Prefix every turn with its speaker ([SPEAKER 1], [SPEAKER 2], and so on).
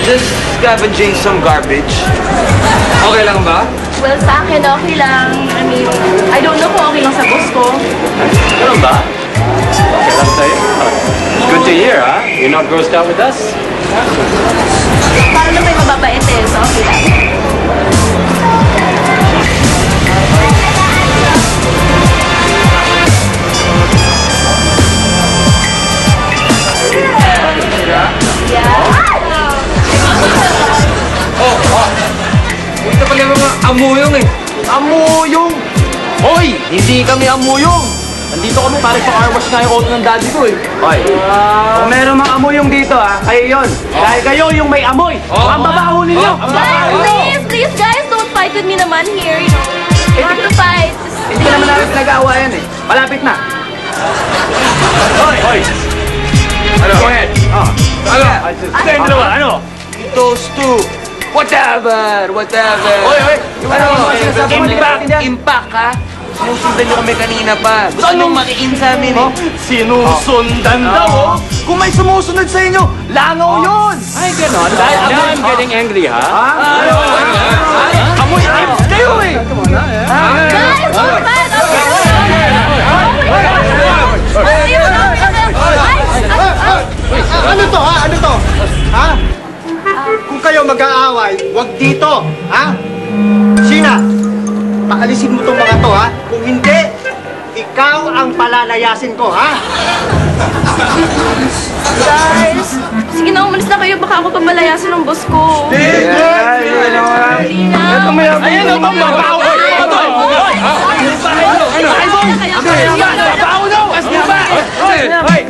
[SPEAKER 1] Just scavenging some garbage. Okay lang ba?
[SPEAKER 2] Well, sa akin, okay lang. I mean, I don't know kung okay lang sa boss ko.
[SPEAKER 1] Ganun ba? Okay lang sa'yo. It's good to hear, ha? You're not grossed out with us?
[SPEAKER 2] Para na may mababait eh, so okay lang.
[SPEAKER 1] Ito pala yung mga amuyong eh. Amuyong! Hoy! Hindi kami amuyong! Nandito kami para sa car wash nga yung auto ng daddy ko eh. Hoy!
[SPEAKER 3] Kung meron mga amoyong dito kayo yun. Dahil kayo yung may amoy. Ang babaho ninyo.
[SPEAKER 2] Guys, please guys, don't fight with me naman here, you know. You have to fight.
[SPEAKER 3] Hindi naman namin pinag-aawayan eh. Malapit na.
[SPEAKER 1] Hoy! Ano? Go ahead! Ano?
[SPEAKER 3] Kayong dalawa, ano?
[SPEAKER 1] Those two! Whatever! Hoy! Ano? Impact ha? Sinusundan nyo kami kanina pa. Gusto nyo makiin sa amin eh.
[SPEAKER 3] Sinusundan daw, Kung may sumusunod sa inyo, langaw yun!
[SPEAKER 1] Ay, ganon. Now I'm getting angry, ha?
[SPEAKER 3] Amoy, kayo eh!
[SPEAKER 2] Guys, don't fight.
[SPEAKER 4] Ano to, ha? Ano to? Ha? Kung kayo mag-aaway, wag dito, ha? Sina, paalisin mo tong mga to, ha? Kung hindi, ikaw ang palalayasin ko, ha?
[SPEAKER 2] Guys, sige na, umalis na kayo. Baka ako pamalayasin ng boss ko.
[SPEAKER 3] Ayan ang mababaho!
[SPEAKER 2] Hoy!